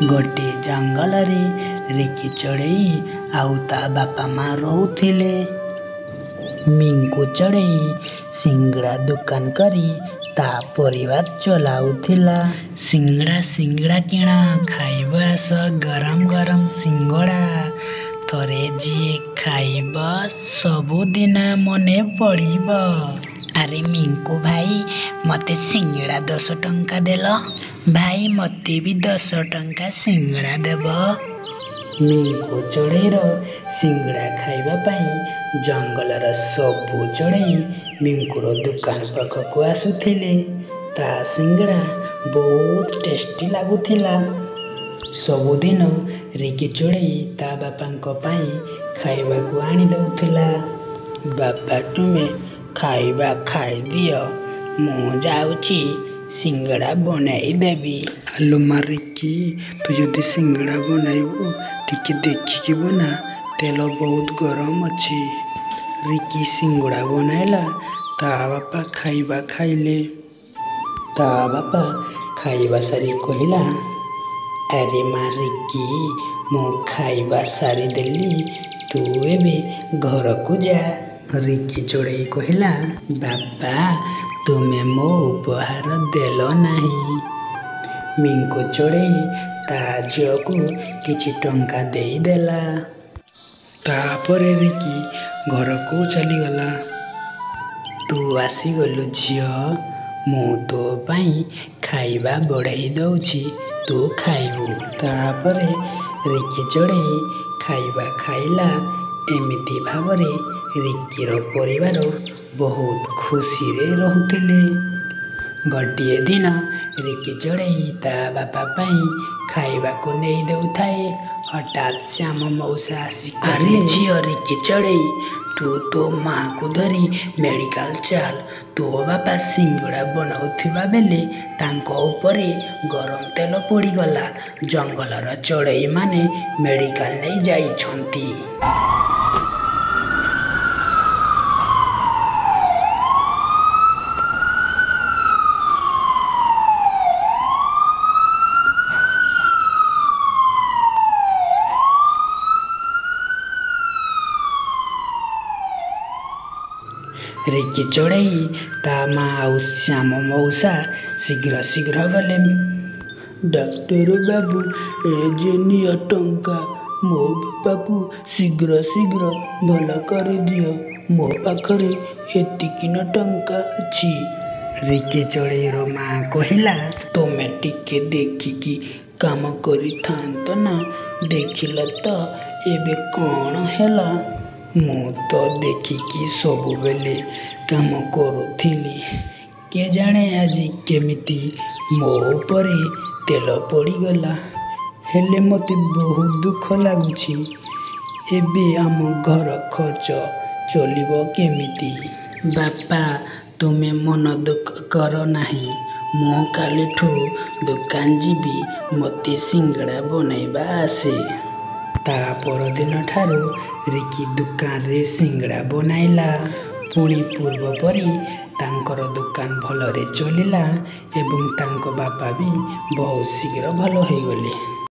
गोटे जंगल रे रिकी चढ़ई आउ ता बापा माँ रोथिले। मिंकू चढ़ई सिंगड़ा दुकान करी ता परिवार चलाउथिला। सिंगड़ा किणा खाइबा आस गरम गरम सिंगड़ा थरे जिए खाइब सबुदिन मने पड़िब। अरे मिंकू भाई मते सिंगड़ा 10 टंका देल। भाई मते भी 10 टंका सिंगड़ा देब। मिंकू चढ़ईर सिंगड़ा खाइबा पाई जंगलर सबु चढ़ई मिंकूर दुकान पाखकू आसुथिले। ता सिंगड़ा बहुत टेस्टी लागुथिला। सबुदिन रिकी चढ़ई ता बापांको पाई खाइबाकू आनी दउथिला। बापा तुमे खाइबा खाई दियो मु जाउची सिंगड़ा बनाई देबी। आलो मारिकी तू जदि सिंगड़ा बनाइबू टिके देखिकी बना तेल बहुत गरम अच्छी। रिकी सिंगड़ा बनाइला ता बापा खाइबा खाइले। ता बापा खाइबा सारी कहिला अरे मारिकी मु खाइबा सारी देली तू एबे घर को जा। रिकी चढ़ई कहिला बापा तुमे मो उपहार देल नाही। मिंकू चढ़ई ता झीलकू किछि टंका देई देला। तापरे रिकी घर को चलीगला। तू आसीगलु झील मु तो पाई खाइबा बढ़ाई दउची तू खाइबू। तापरे रिकी चढ़ई खाइबा खाइला। एमिति भावरे रिकीर परिवार बहुत खुशी रे रहुथिले। गोटे दिन रिकी चढ़ई ता बापा पाई खाइबाकू नहीं देउथाए। हठात श्याम मौसा आसी अरे झील रिकी चढ़ई तू तो माँ को धरी मेडिकल चाल। तो बापा सिंगड़ा बनाउथिबा बेले तांको उपरे गरम तेल पड़ीगला। जंगलर चढ़ई माने मेडिकल नहीं जाइछंती। रिकी चढ़ई ता माँ आउ श्याम मौसा शीघ्र शीघ्र गले। डाक्टर बाबू ए जेनिया टंका मो बापा को शीघ्र शीघ्र भला कर दियो मो पाखरे एतिकी न टंका अछि। रिकी चढ़ईर माँ कहिला तमे टिके देखिकी काम करि थांत ना देखिल तो एबे कौन हैला। मु तो देखिकी सबु बेले काम करुथिली के जाने आजी केमिति मो उपरे तेल पड़ीगला। हेले मते बहुत दुख लागुछि। एबे आम घर खर्च चलिबो केमिति। बापा तुमे मन दुख कर नाही मु कालिठू दुकान जीबी मते सिंगड़ा बनाइबा आसे। ता परदिन ठारू रिकी दुकान रे सिंगड़ा बनाइला। पुणी पूर्व परी तांकर दुकान भलरे चलिला एवं तांको बापा भी बहुत शीघ्र भल होइगले।